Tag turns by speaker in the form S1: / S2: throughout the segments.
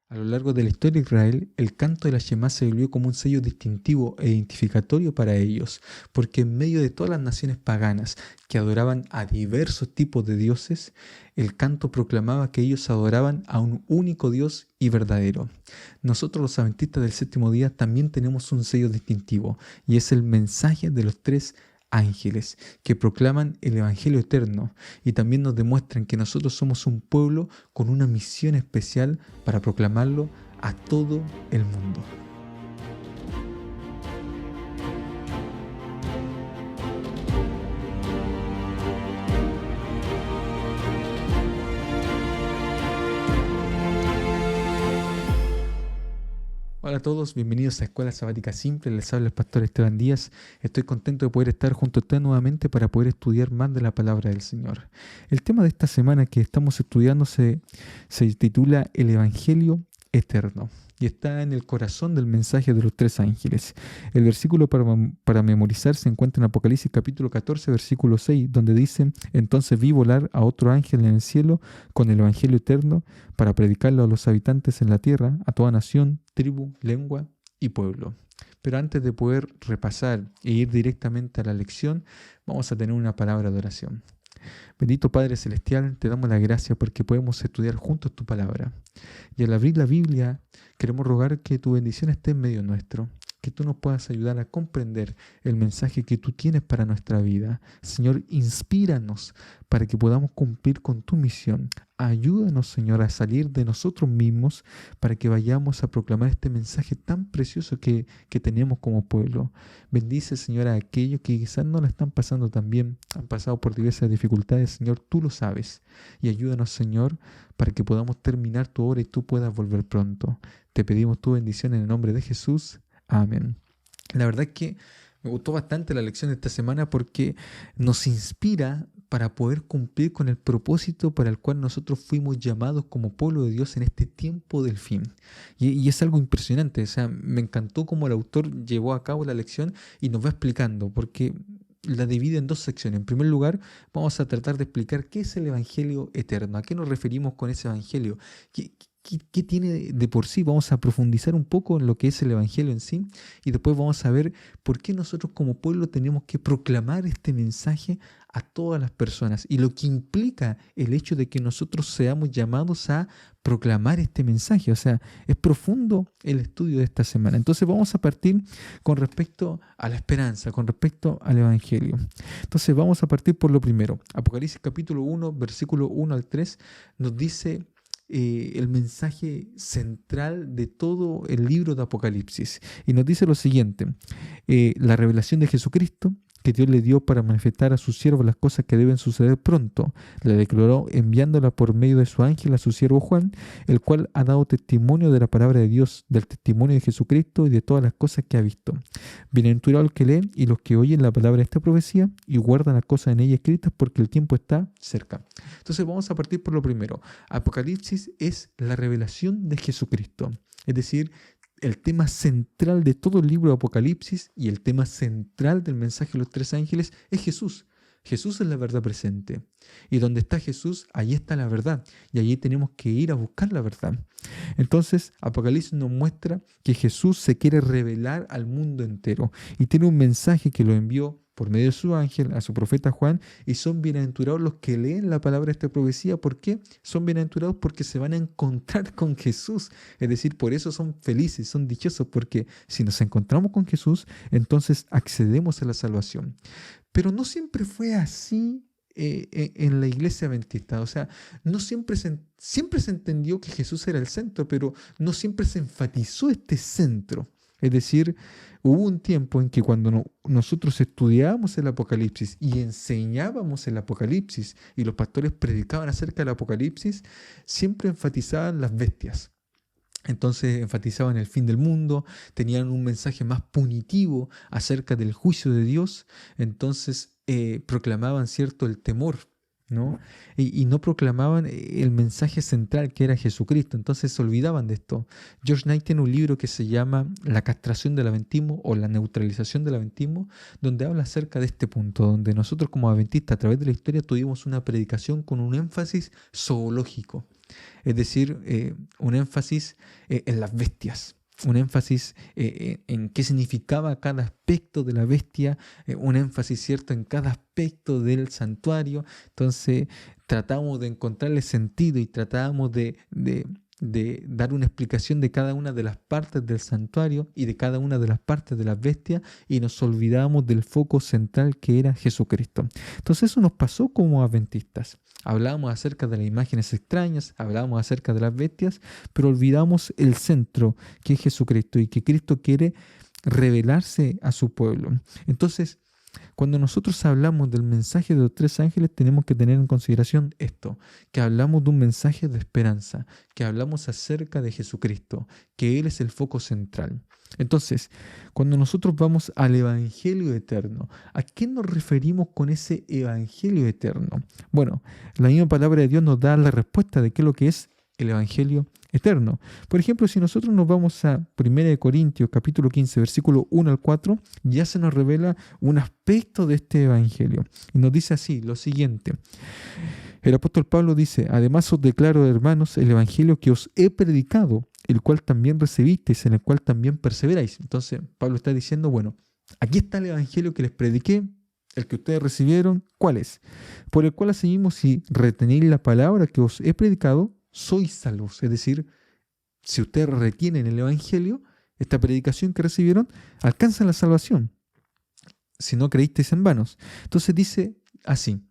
S1: A lo largo de la historia de Israel, el canto de la Shema se volvió como un sello distintivo e identificatorio para ellos, porque en medio de todas las naciones paganas que adoraban a diversos tipos de dioses, el canto proclamaba que ellos adoraban a un único Dios y verdadero. Nosotros los adventistas del séptimo día también tenemos un sello distintivo, y es el mensaje de los tres ángeles que proclaman el Evangelio eterno y también nos demuestran que nosotros somos un pueblo con una misión especial para proclamarlo a todo el mundo. Hola a todos, bienvenidos a Escuela Sabática Simple, les habla el pastor Esteban Díaz. Estoy contento de poder estar junto a ustedes nuevamente para poder estudiar más de la palabra del Señor. El tema de esta semana que estamos estudiando se titula El Evangelio Eterno y está en el corazón del mensaje de los tres ángeles. El versículo para memorizar se encuentra en Apocalipsis capítulo 14, versículo 6, donde dice: Entonces vi volar a otro ángel en el cielo con el Evangelio eterno para predicarlo a los habitantes en la tierra, a toda nación, tribu, lengua y pueblo. Pero antes de poder repasar e ir directamente a la lección, vamos a tener una palabra de oración. Bendito Padre Celestial, te damos la gracia porque podemos estudiar juntos tu palabra. Y al abrir la Biblia, queremos rogar que tu bendición esté en medio nuestro, que tú nos puedas ayudar a comprender el mensaje que tú tienes para nuestra vida. Señor, inspíranos para que podamos cumplir con tu misión. Ayúdanos, Señor, a salir de nosotros mismos para que vayamos a proclamar este mensaje tan precioso que tenemos como pueblo. Bendice, Señor, a aquellos que quizás no la están pasando tan bien, han pasado por diversas dificultades. Señor, tú lo sabes. Y ayúdanos, Señor, para que podamos terminar tu obra y tú puedas volver pronto. Te pedimos tu bendición en el nombre de Jesús. Amén. La verdad es que me gustó bastante la lección de esta semana porque nos inspira para poder cumplir con el propósito para el cual nosotros fuimos llamados como pueblo de Dios en este tiempo del fin. Y es algo impresionante, o sea, me encantó cómo el autor llevó a cabo la lección y nos va explicando, porque la divide en dos secciones. En primer lugar, vamos a tratar de explicar qué es el Evangelio eterno, a qué nos referimos con ese Evangelio, qué tiene de por sí. Vamos a profundizar un poco en lo que es el Evangelio en sí y después vamos a ver por qué nosotros como pueblo tenemos que proclamar este mensaje a todas las personas y lo que implica el hecho de que nosotros seamos llamados a proclamar este mensaje. O sea, es profundo el estudio de esta semana. Entonces vamos a partir con respecto a la esperanza, con respecto al Evangelio. Entonces vamos a partir por lo primero. Apocalipsis capítulo 1, versículo 1 al 3 nos dice el mensaje central de todo el libro de Apocalipsis. Y nos dice lo siguiente: la revelación de Jesucristo que Dios le dio para manifestar a sus siervos las cosas que deben suceder pronto, la declaró enviándola por medio de su ángel a su siervo Juan, el cual ha dado testimonio de la palabra de Dios, del testimonio de Jesucristo y de todas las cosas que ha visto. Bienaventurado el que lee y los que oyen la palabra de esta profecía y guardan las cosas en ella escritas, porque el tiempo está cerca. Entonces vamos a partir por lo primero. Apocalipsis es la revelación de Jesucristo, es decir, el tema central de todo el libro de Apocalipsis y el tema central del mensaje de los tres ángeles es Jesús. Jesús es la verdad presente. Y donde está Jesús, allí está la verdad. Y allí tenemos que ir a buscar la verdad. Entonces, Apocalipsis nos muestra que Jesús se quiere revelar al mundo entero. Y tiene un mensaje que lo envió por medio de su ángel a su profeta Juan, y son bienaventurados los que leen la palabra de esta profecía. ¿Por qué? Son bienaventurados porque se van a encontrar con Jesús. Es decir, por eso son felices, son dichosos, porque si nos encontramos con Jesús, entonces accedemos a la salvación. Pero no siempre fue así en la iglesia adventista. O sea, no siempre se entendió que Jesús era el centro, pero no siempre se enfatizó este centro. Es decir, hubo un tiempo en que cuando nosotros estudiábamos el Apocalipsis y enseñábamos el Apocalipsis y los pastores predicaban acerca del Apocalipsis, siempre enfatizaban las bestias. Entonces enfatizaban el fin del mundo, tenían un mensaje más punitivo acerca del juicio de Dios, entonces proclamaban, ¿cierto?, el temor, ¿no? Y no proclamaban el mensaje central que era Jesucristo, entonces se olvidaban de esto. George Knight tiene un libro que se llama La castración del adventismo o la neutralización del adventismo, donde habla acerca de este punto, donde nosotros como adventistas a través de la historia tuvimos una predicación con un énfasis zoológico. es decir, un énfasis en las bestias. Un énfasis en qué significaba cada aspecto de la bestia, un énfasis cierto en cada aspecto del santuario. Entonces tratamos de encontrarle sentido y tratamos de dar una explicación de cada una de las partes del santuario y de cada una de las partes de las bestias, y nos olvidamos del foco central que era Jesucristo. Entonces eso nos pasó como adventistas. Hablábamos acerca de las imágenes extrañas, hablábamos acerca de las bestias, pero olvidamos el centro, que es Jesucristo, y que Cristo quiere revelarse a su pueblo. Entonces, cuando nosotros hablamos del mensaje de los tres ángeles, tenemos que tener en consideración esto, que hablamos de un mensaje de esperanza, que hablamos acerca de Jesucristo, que Él es el foco central. Entonces, cuando nosotros vamos al Evangelio eterno, ¿a qué nos referimos con ese Evangelio eterno? Bueno, la misma palabra de Dios nos da la respuesta de qué es lo que es el Evangelio eterno. Por ejemplo, si nosotros nos vamos a 1 Corintios capítulo 15, versículo 1 al 4, ya se nos revela un aspecto de este Evangelio. Y nos dice así, lo siguiente. El apóstol Pablo dice: además os declaro, hermanos, el Evangelio que os he predicado, el cual también recibisteis, en el cual también perseveráis. Entonces, Pablo está diciendo, bueno, aquí está el Evangelio que les prediqué, el que ustedes recibieron. ¿Cuál es? Por el cual asimismo, si retenéis la palabra que os he predicado, sois salvos. Es decir, si ustedes retienen el Evangelio, esta predicación que recibieron, alcanzan la salvación. Si no creísteis en vanos. Entonces dice así: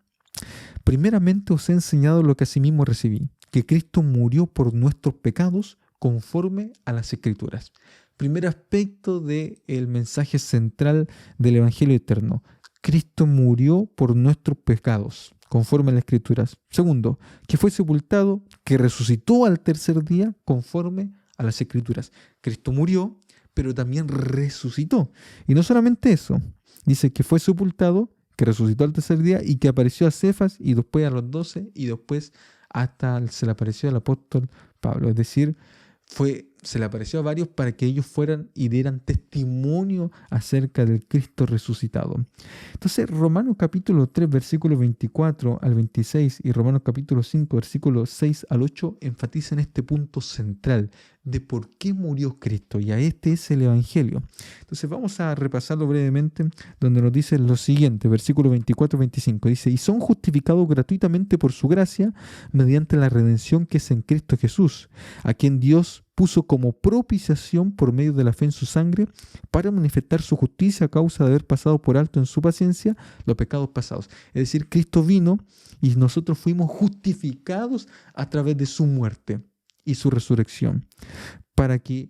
S1: primeramente os he enseñado lo que asimismo recibí, que Cristo murió por nuestros pecados conforme a las Escrituras. Primer aspecto del mensaje central del Evangelio eterno. Cristo murió por nuestros pecados, conforme a las Escrituras. Segundo, que fue sepultado, que resucitó al tercer día, conforme a las Escrituras. Cristo murió, pero también resucitó. Y no solamente eso, dice que fue sepultado, que resucitó al tercer día y que apareció a Cefas y después a los 12 y después hasta se le apareció al apóstol Pablo. Es decir, se le apareció a varios para que ellos fueran y dieran testimonio acerca del Cristo resucitado. Entonces, Romanos capítulo 3, versículos 24 al 26 y Romanos capítulo 5, versículos 6 al 8 enfatizan este punto central de por qué murió Cristo, y a este es el Evangelio. Entonces vamos a repasarlo brevemente, donde nos dice lo siguiente, versículo 24-25, dice: y son justificados gratuitamente por su gracia, mediante la redención que es en Cristo Jesús, a quien Dios puso como propiciación por medio de la fe en su sangre, para manifestar su justicia a causa de haber pasado por alto en su paciencia los pecados pasados. Es decir, Cristo vino y nosotros fuimos justificados a través de su muerte y su resurrección, para que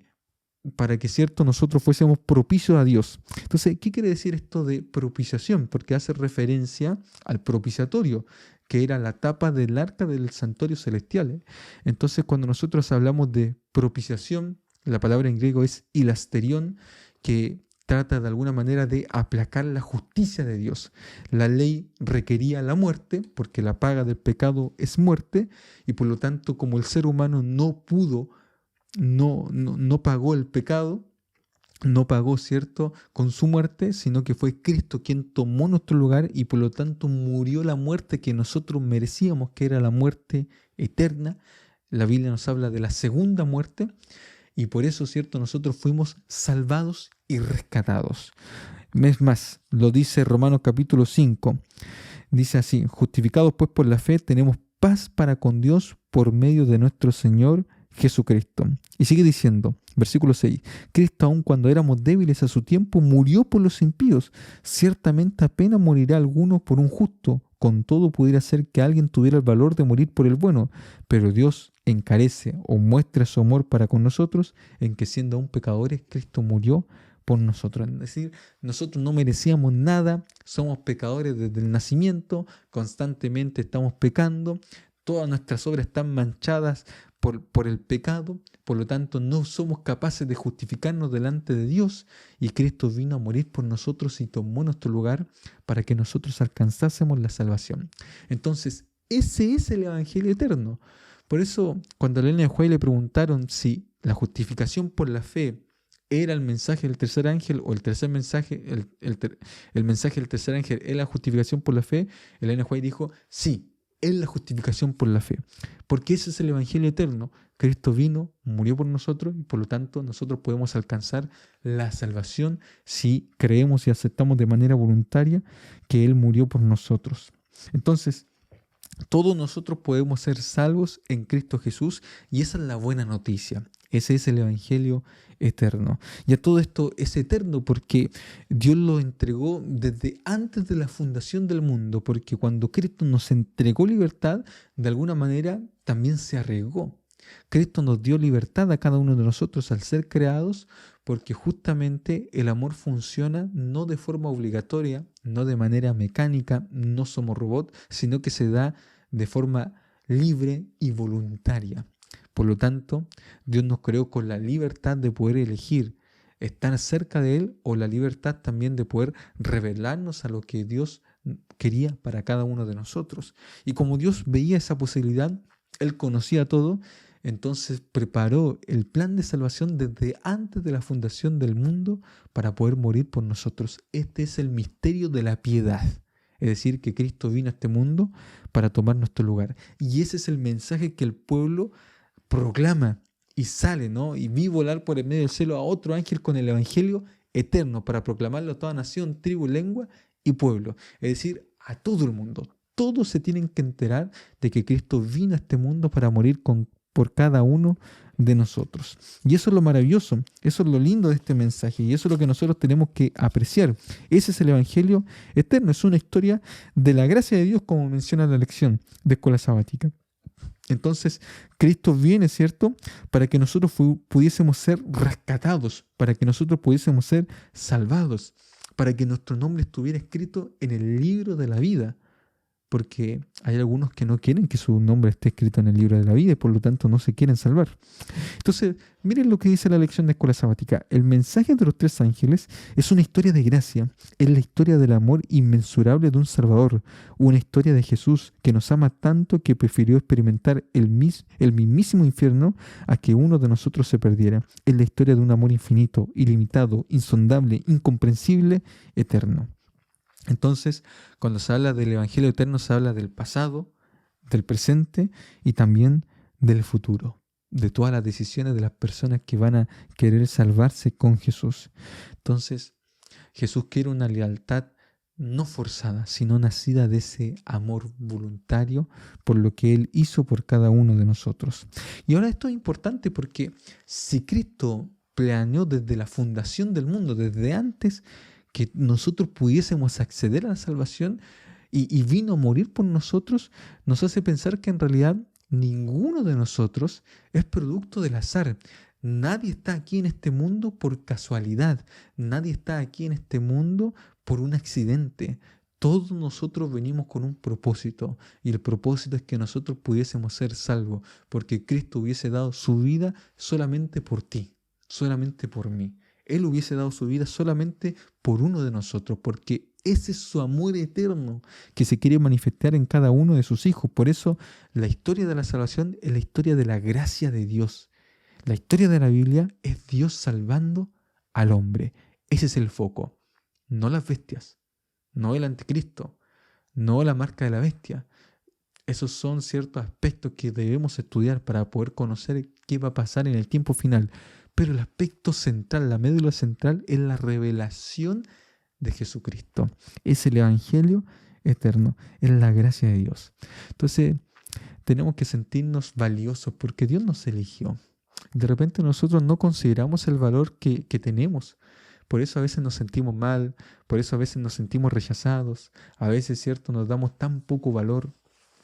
S1: cierto, nosotros fuésemos propicios a Dios. Entonces, ¿qué quiere decir esto de propiciación? Porque hace referencia al propiciatorio, que era la tapa del arca del santuario celestial. Entonces, cuando nosotros hablamos de propiciación, la palabra en griego es hilasterión, que trata de alguna manera de aplacar la justicia de Dios. La ley requería la muerte, porque la paga del pecado es muerte, y por lo tanto, como el ser humano no pagó el pecado, no pagó, ¿cierto?, con su muerte, sino que fue Cristo quien tomó nuestro lugar y por lo tanto murió la muerte que nosotros merecíamos, que era la muerte eterna. La Biblia nos habla de la segunda muerte y por eso, ¿cierto?, nosotros fuimos salvados y rescatados. Es más, lo dice Romanos capítulo 5, dice así: justificados pues por la fe tenemos paz para con Dios por medio de nuestro Señor Jesucristo. Y sigue diciendo, versículo 6, Cristo aun cuando éramos débiles a su tiempo murió por los impíos. Ciertamente apenas morirá alguno por un justo, con todo pudiera ser que alguien tuviera el valor de morir por el bueno, pero Dios encarece o muestra su amor para con nosotros en que siendo aún pecadores Cristo murió por nosotros. Es decir, nosotros no merecíamos nada, somos pecadores desde el nacimiento, constantemente estamos pecando, todas nuestras obras están manchadas por el pecado, por lo tanto no somos capaces de justificarnos delante de Dios, y Cristo vino a morir por nosotros y tomó nuestro lugar para que nosotros alcanzásemos la salvación. Entonces, ese es el Evangelio eterno. Por eso, cuando a Elena de White le preguntaron si la justificación por la fe era el mensaje del tercer ángel o el tercer mensaje, el mensaje del tercer ángel es la justificación por la fe, Elena de White dijo, sí, es la justificación por la fe. Porque ese es el Evangelio eterno. Cristo vino, murió por nosotros y por lo tanto nosotros podemos alcanzar la salvación si creemos y aceptamos de manera voluntaria que Él murió por nosotros. Entonces, todos nosotros podemos ser salvos en Cristo Jesús y esa es la buena noticia. Ese es el Evangelio eterno. Ya todo esto es eterno porque Dios lo entregó desde antes de la fundación del mundo, porque cuando Cristo nos entregó libertad, de alguna manera también se arraigó. Cristo nos dio libertad a cada uno de nosotros al ser creados, porque justamente el amor funciona no de forma obligatoria, no de manera mecánica, no somos robots, sino que se da de forma libre y voluntaria. Por lo tanto, Dios nos creó con la libertad de poder elegir estar cerca de Él o la libertad también de poder revelarnos a lo que Dios quería para cada uno de nosotros. Y como Dios veía esa posibilidad, Él conocía todo, entonces preparó el plan de salvación desde antes de la fundación del mundo para poder morir por nosotros. Este es el misterio de la piedad. Es decir, que Cristo vino a este mundo para tomar nuestro lugar. Y ese es el mensaje que el pueblo proclama y sale, ¿no? Y vi volar por el medio del cielo a otro ángel con el evangelio eterno para proclamarlo a toda nación, tribu, lengua y pueblo. Es decir, a todo el mundo. Todos se tienen que enterar de que Cristo vino a este mundo para morir por cada uno de nosotros. Y eso es lo maravilloso, eso es lo lindo de este mensaje y eso es lo que nosotros tenemos que apreciar. Ese es el evangelio eterno, es una historia de la gracia de Dios, como menciona la lección de Escuela Sabática. Entonces, Cristo viene, ¿cierto?, para que nosotros pudiésemos ser rescatados, para que nosotros pudiésemos ser salvados, para que nuestro nombre estuviera escrito en el libro de la vida. Porque hay algunos que no quieren que su nombre esté escrito en el libro de la vida y por lo tanto no se quieren salvar. Entonces, miren lo que dice la lección de Escuela Sabática. El mensaje de los tres ángeles es una historia de gracia, es la historia del amor inmensurable de un Salvador, una historia de Jesús que nos ama tanto que prefirió experimentar el mismísimo infierno a que uno de nosotros se perdiera. Es la historia de un amor infinito, ilimitado, insondable, incomprensible, eterno. Entonces, cuando se habla del Evangelio eterno, se habla del pasado, del presente y también del futuro, de todas las decisiones de las personas que van a querer salvarse con Jesús. Entonces, Jesús quiere una lealtad no forzada, sino nacida de ese amor voluntario por lo que Él hizo por cada uno de nosotros. Y ahora esto es importante porque si Cristo planeó desde la fundación del mundo, desde antes, que nosotros pudiésemos acceder a la salvación y vino a morir por nosotros, nos hace pensar que en realidad ninguno de nosotros es producto del azar. Nadie está aquí en este mundo por casualidad. Nadie está aquí en este mundo por un accidente. Todos nosotros venimos con un propósito y el propósito es que nosotros pudiésemos ser salvos porque Cristo hubiese dado su vida solamente por ti, solamente por mí. Él hubiese dado su vida solamente por uno de nosotros, porque ese es su amor eterno que se quiere manifestar en cada uno de sus hijos. Por eso la historia de la salvación es la historia de la gracia de Dios. La historia de la Biblia es Dios salvando al hombre. Ese es el foco. No las bestias, no el anticristo, no la marca de la bestia. Esos son ciertos aspectos que debemos estudiar para poder conocer qué va a pasar en el tiempo final. Pero el aspecto central, la médula central, es la revelación de Jesucristo. Es el Evangelio eterno, es la gracia de Dios. Entonces, tenemos que sentirnos valiosos porque Dios nos eligió. De repente nosotros no consideramos el valor que tenemos. Por eso a veces nos sentimos mal, por eso a veces nos sentimos rechazados. A veces, ¿cierto?, nos damos tan poco valor.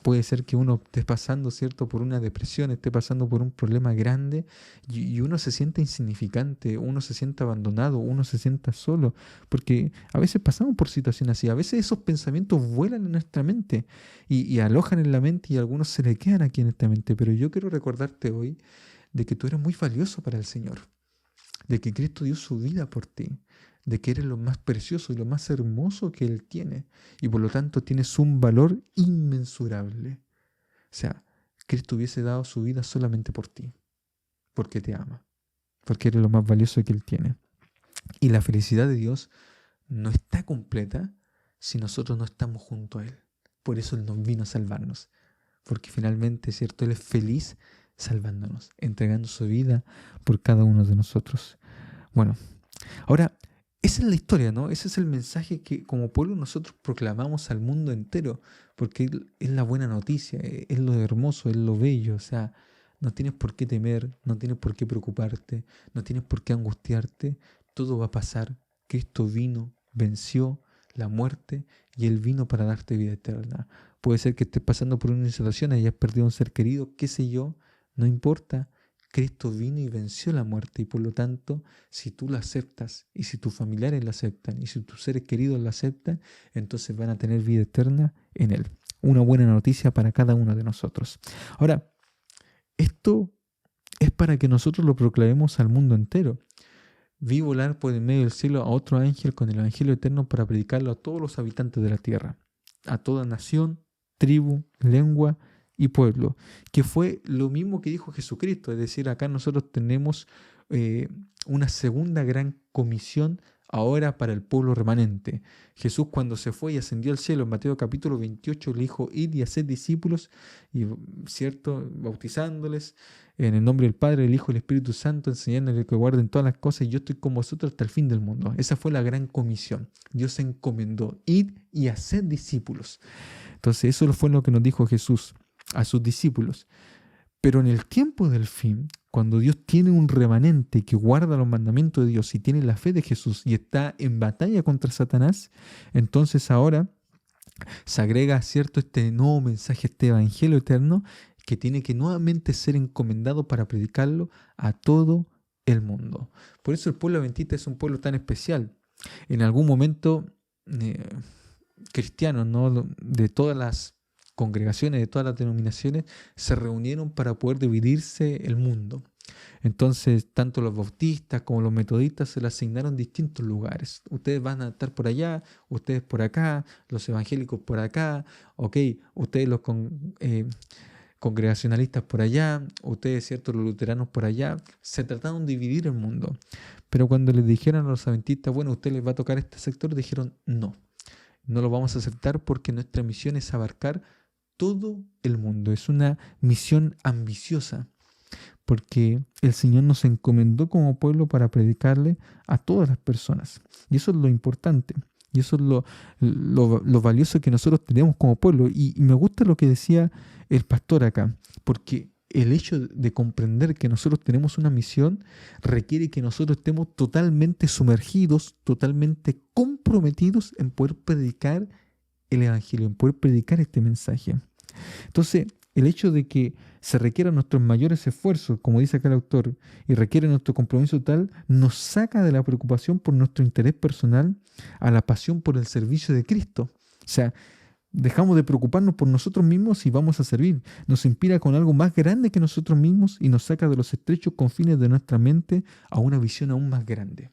S1: Puede ser que uno esté pasando, ¿cierto?, por una depresión, esté pasando por un problema grande y uno se siente insignificante, uno se siente abandonado, uno se sienta solo, porque a veces pasamos por situaciones así, a veces esos pensamientos vuelan en nuestra mente y alojan en la mente y a algunos se le quedan aquí en esta mente, pero yo quiero recordarte hoy de que tú eres muy valioso para el Señor, de que Cristo dio su vida por ti, de que eres lo más precioso y lo más hermoso que Él tiene. Y por lo tanto tienes un valor inmensurable. O sea, Cristo hubiese dado su vida solamente por ti, porque te ama, porque eres lo más valioso que Él tiene. Y la felicidad de Dios no está completa si nosotros no estamos junto a Él. Por eso Él nos vino a salvarnos. porque finalmente, ¿cierto? Él es feliz salvándonos, entregando su vida por cada uno de nosotros. Bueno, ahora, esa es la historia, ¿no? Ese es el mensaje que como pueblo nosotros proclamamos al mundo entero, porque es la buena noticia, es lo hermoso, es lo bello, o sea, no tienes por qué temer, no tienes por qué preocuparte, no tienes por qué angustiarte, todo va a pasar. Cristo vino, venció la muerte y Él vino para darte vida eterna. Puede ser que estés pasando por una situación, hayas perdido a un ser querido, qué sé yo, no importa. Cristo vino y venció la muerte y por lo tanto, si tú la aceptas y si tus familiares la aceptan y si tus seres queridos la aceptan, entonces van a tener vida eterna en Él. Una buena noticia para cada uno de nosotros. Ahora, esto es para que nosotros lo proclamemos al mundo entero. Vi volar por el medio del cielo a otro ángel con el evangelio eterno para predicarlo a todos los habitantes de la tierra, a toda nación, tribu, lengua y pueblo, que fue lo mismo que dijo Jesucristo. Es decir, acá nosotros tenemos una segunda gran comisión ahora para el pueblo remanente. Jesús, cuando se fue y ascendió al cielo, en Mateo capítulo 28 le dijo: id y haced discípulos, y, ¿cierto?, bautizándoles en el nombre del Padre, del Hijo y del Espíritu Santo, enseñándoles que guarden todas las cosas, y yo estoy con vosotros hasta el fin del mundo. Esa fue la gran comisión. Dios se encomendó: id y haced discípulos. Entonces eso fue lo que nos dijo Jesús a sus discípulos. Pero en el tiempo del fin, cuando Dios tiene un remanente que guarda los mandamientos de Dios y tiene la fe de Jesús y está en batalla contra Satanás, entonces ahora se agrega, ¿cierto?, este nuevo mensaje, este evangelio eterno, que tiene que nuevamente ser encomendado para predicarlo a todo el mundo. Por eso el pueblo adventista es un pueblo tan especial. En algún momento, cristianos, ¿no?, de todas las congregaciones, de todas las denominaciones, se reunieron para poder dividirse el mundo. Entonces, tanto los bautistas como los metodistas se le asignaron distintos lugares. Ustedes van a estar por allá, ustedes por acá, los evangélicos por acá, ok, ustedes los congregacionalistas por allá, ustedes, ¿cierto?, los luteranos por allá. Se trataron de dividir el mundo. Pero cuando les dijeron a los adventistas: bueno, a ustedes les va a tocar este sector, dijeron: no lo vamos a aceptar porque nuestra misión es abarcar todo el mundo. Es una misión ambiciosa, porque el Señor nos encomendó como pueblo para predicarle a todas las personas. Y eso es lo importante. Y eso es lo valioso que nosotros tenemos como pueblo. Y me gusta lo que decía el pastor acá, porque el hecho de comprender que nosotros tenemos una misión requiere que nosotros estemos totalmente sumergidos, totalmente comprometidos en poder predicar el Evangelio, en poder predicar este mensaje. Entonces, el hecho de que se requieran nuestros mayores esfuerzos, como dice acá el autor, y requiere nuestro compromiso total, nos saca de la preocupación por nuestro interés personal a la pasión por el servicio de Cristo. O sea, dejamos de preocuparnos por nosotros mismos y vamos a servir. Nos inspira con algo más grande que nosotros mismos y nos saca de los estrechos confines de nuestra mente a una visión aún más grande.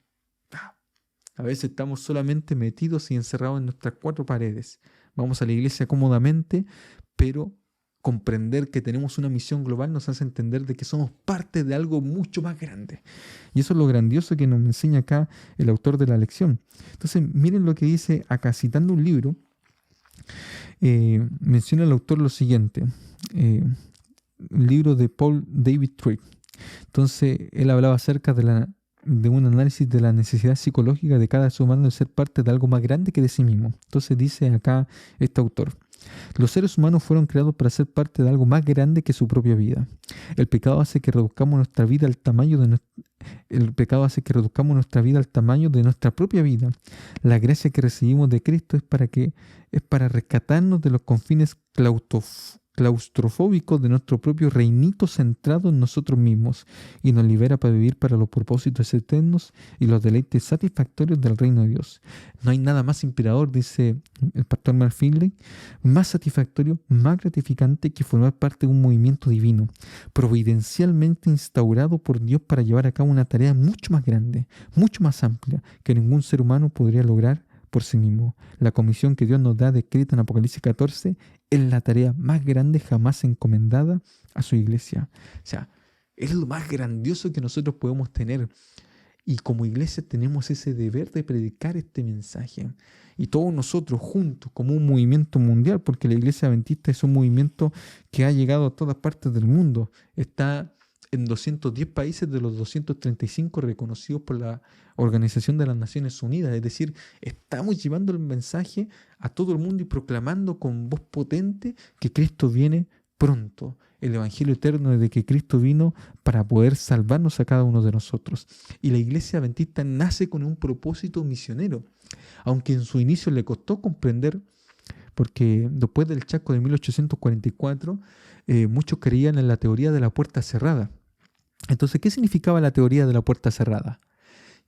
S1: A veces estamos solamente metidos y encerrados en nuestras cuatro paredes. Vamos a la iglesia cómodamente, pero comprender que tenemos una misión global nos hace entender de que somos parte de algo mucho más grande. Y eso es lo grandioso que nos enseña acá el autor de la lección. Entonces, miren lo que dice acá, citando un libro. Menciona el autor lo siguiente, un libro de Paul David Tripp. Entonces, él hablaba acerca de un análisis de la necesidad psicológica de cada ser humano de ser parte de algo más grande que de sí mismo. Entonces dice acá este autor: los seres humanos fueron creados para ser parte de algo más grande que su propia vida. El pecado hace que reduzcamos nuestra vida al tamaño de nuestra propia vida. La gracia que recibimos de Cristo es para rescatarnos de los confines claustrofóbicos de nuestro propio reinito centrado en nosotros mismos y nos libera para vivir para los propósitos eternos y los deleites satisfactorios del reino de Dios. No hay nada más inspirador, dice el pastor Mark Finley, más satisfactorio, más gratificante que formar parte de un movimiento divino, providencialmente instaurado por Dios para llevar a cabo una tarea mucho más grande, mucho más amplia que ningún ser humano podría lograr por sí mismo. La comisión que Dios nos da descrita en Apocalipsis 14 es la tarea más grande jamás encomendada a su iglesia. O sea, es lo más grandioso que nosotros podemos tener. Y como iglesia tenemos ese deber de predicar este mensaje. Y todos nosotros juntos, como un movimiento mundial, porque la Iglesia Adventista es un movimiento que ha llegado a todas partes del mundo. Está en 210 países de los 235 reconocidos por la Organización de las Naciones Unidas. Es decir, estamos llevando el mensaje a todo el mundo y proclamando con voz potente que Cristo viene pronto. El Evangelio eterno de que Cristo vino para poder salvarnos a cada uno de nosotros. Y la Iglesia Adventista nace con un propósito misionero, aunque en su inicio le costó comprender, porque después del Chaco de 1844, muchos creían en la teoría de la puerta cerrada. Entonces, ¿qué significaba la teoría de la puerta cerrada?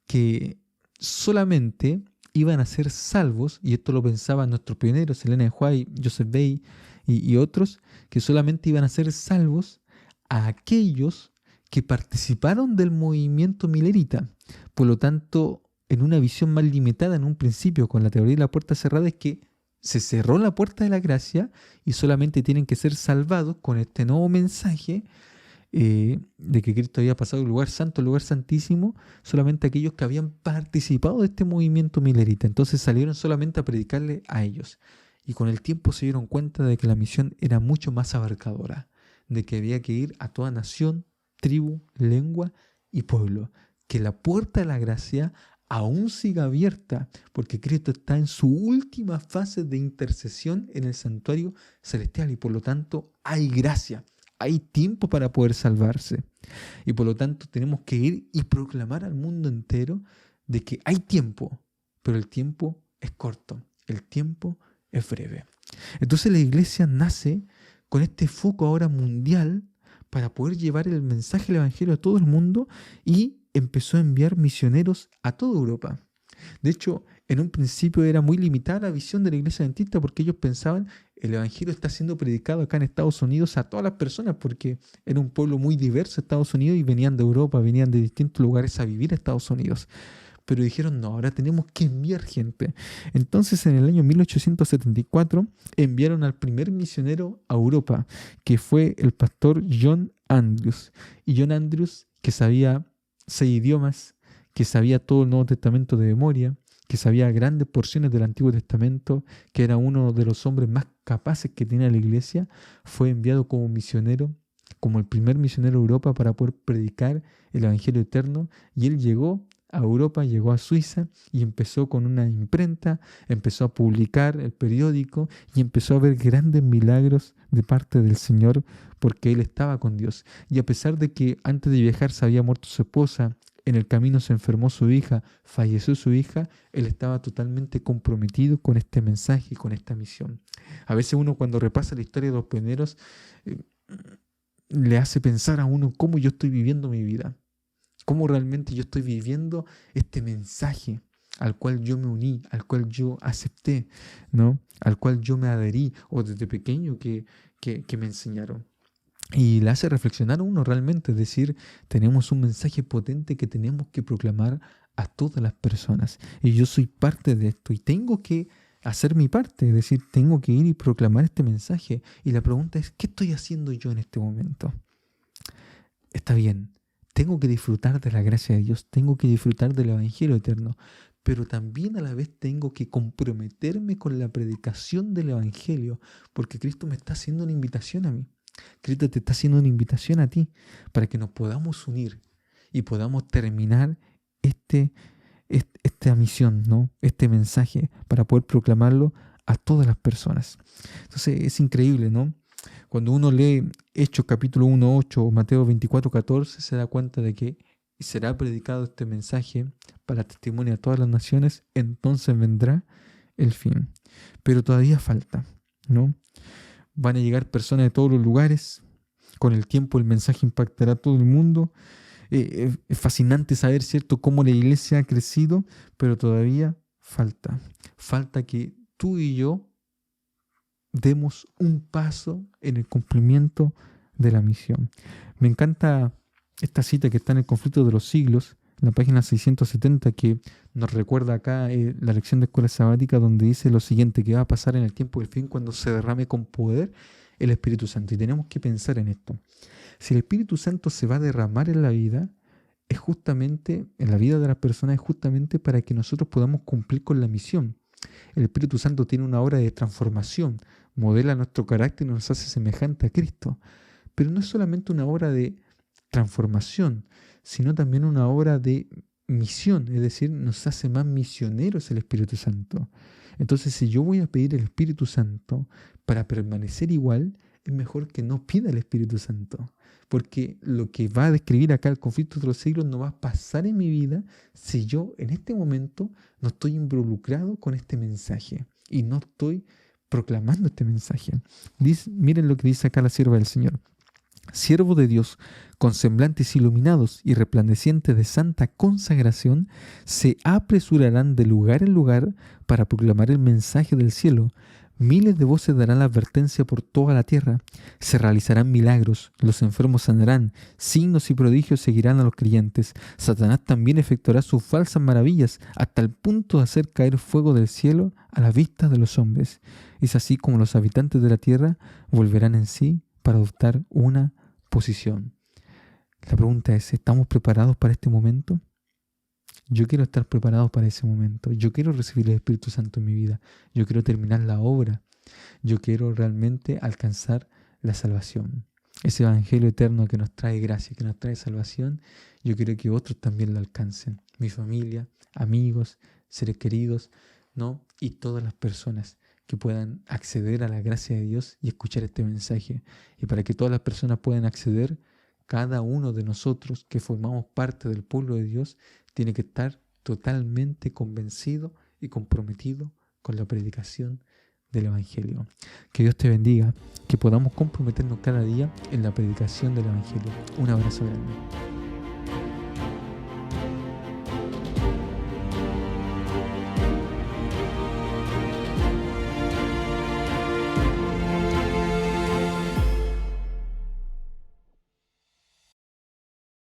S1: Que solamente iban a ser salvos, y esto lo pensaban nuestros pioneros, Elena de White, Joseph Bay y otros, que solamente iban a ser salvos a aquellos que participaron del movimiento milerita. Por lo tanto, en una visión más limitada en un principio con la teoría de la puerta cerrada, es que se cerró la puerta de la gracia y solamente tienen que ser salvados con este nuevo mensaje de que Cristo había pasado del lugar santo al lugar santísimo, solamente aquellos que habían participado de este movimiento milerita. Entonces salieron solamente a predicarle a ellos. Y con el tiempo se dieron cuenta de que la misión era mucho más abarcadora, de que había que ir a toda nación, tribu, lengua y pueblo. Que la puerta de la gracia aún siga abierta, porque Cristo está en su última fase de intercesión en el santuario celestial y por lo tanto hay gracia. Hay tiempo para poder salvarse. Y por lo tanto tenemos que ir y proclamar al mundo entero de que hay tiempo, pero el tiempo es corto, el tiempo es breve. Entonces la iglesia nace con este foco ahora mundial para poder llevar el mensaje del Evangelio a todo el mundo y empezó a enviar misioneros a toda Europa. De hecho, en un principio era muy limitada la visión de la iglesia adventista porque ellos pensaban el evangelio está siendo predicado acá en Estados Unidos a todas las personas porque era un pueblo muy diverso Estados Unidos y venían de Europa, venían de distintos lugares a vivir a Estados Unidos. Pero dijeron, no, ahora tenemos que enviar gente. Entonces en el año 1874 enviaron al primer misionero a Europa, que fue el pastor John Andrews. Y John Andrews, que sabía 6 idiomas, que sabía todo el Nuevo Testamento de memoria, que sabía grandes porciones del Antiguo Testamento, que era uno de los hombres más capaces que tenía la iglesia, fue enviado como misionero, como el primer misionero a Europa para poder predicar el Evangelio eterno. Y él llegó a Europa, llegó a Suiza y empezó con una imprenta, empezó a publicar el periódico y empezó a ver grandes milagros de parte del Señor porque él estaba con Dios. Y a pesar de que antes de viajar se había muerto su esposa, en el camino se enfermó su hija, falleció su hija, él estaba totalmente comprometido con este mensaje y con esta misión. A veces uno cuando repasa la historia de los pioneros le hace pensar a uno cómo yo estoy viviendo mi vida, cómo realmente yo estoy viviendo este mensaje al cual yo me uní, al cual yo acepté, ¿no? Al cual yo me adherí o desde pequeño que me enseñaron. Y le hace reflexionar a uno realmente, es decir, tenemos un mensaje potente que tenemos que proclamar a todas las personas. Y yo soy parte de esto y tengo que hacer mi parte, es decir, tengo que ir y proclamar este mensaje. Y la pregunta es, ¿qué estoy haciendo yo en este momento? Está bien, tengo que disfrutar de la gracia de Dios, tengo que disfrutar del Evangelio eterno, pero también a la vez tengo que comprometerme con la predicación del Evangelio, porque Cristo me está haciendo una invitación a mí. Cristo te está haciendo una invitación a ti para que nos podamos unir y podamos terminar esta misión, ¿no? Este mensaje para poder proclamarlo a todas las personas. Entonces es increíble, ¿no? Cuando uno lee Hechos capítulo 1:8 o Mateo 24:14 se da cuenta de que será predicado este mensaje para testimonio a todas las naciones, entonces vendrá el fin. Pero todavía falta, ¿no? Van a llegar personas de todos los lugares. Con el tiempo el mensaje impactará a todo el mundo. Es fascinante saber, ¿cierto?, cómo la iglesia ha crecido, pero todavía falta. Falta que tú y yo demos un paso en el cumplimiento de la misión. Me encanta esta cita que está en el Conflicto de los Siglos, en la página 670, que nos recuerda acá la lección de escuela sabática, donde dice lo siguiente, que va a pasar en el tiempo del fin cuando se derrame con poder el Espíritu Santo. Y tenemos que pensar en esto. Si el Espíritu Santo se va a derramar en la vida, es justamente, en la vida de las personas, es justamente para que nosotros podamos cumplir con la misión. El Espíritu Santo tiene una obra de transformación, modela nuestro carácter y nos hace semejante a Cristo. Pero no es solamente una obra de transformación, sino también una obra de misión, es decir, nos hace más misioneros el Espíritu Santo. Entonces, si yo voy a pedir el Espíritu Santo para permanecer igual, es mejor que no pida el Espíritu Santo. Porque lo que va a describir acá el conflicto de los siglos no va a pasar en mi vida si yo en este momento no estoy involucrado con este mensaje y no estoy proclamando este mensaje. Miren lo que dice acá la sierva del Señor. Siervo de Dios, con semblantes iluminados y resplandecientes de santa consagración, se apresurarán de lugar en lugar para proclamar el mensaje del cielo. Miles de voces darán la advertencia por toda la tierra. Se realizarán milagros, los enfermos sanarán, signos y prodigios seguirán a los creyentes. Satanás también efectuará sus falsas maravillas hasta el punto de hacer caer fuego del cielo a la vista de los hombres. Es así como los habitantes de la tierra volverán en sí para adoptar una posición. La pregunta es, ¿estamos preparados para este momento? Yo quiero estar preparado para ese momento. Yo quiero recibir el Espíritu Santo en mi vida. Yo quiero terminar la obra. Yo quiero realmente alcanzar la salvación. Ese evangelio eterno que nos trae gracia, que nos trae salvación, yo quiero que otros también lo alcancen. Mi familia, amigos, seres queridos, ¿no? Y todas las personas que puedan acceder a la gracia de Dios y escuchar este mensaje. Y para que todas las personas puedan acceder, cada uno de nosotros que formamos parte del pueblo de Dios tiene que estar totalmente convencido y comprometido con la predicación del Evangelio. Que Dios te bendiga, que podamos comprometernos cada día en la predicación del Evangelio. Un abrazo grande.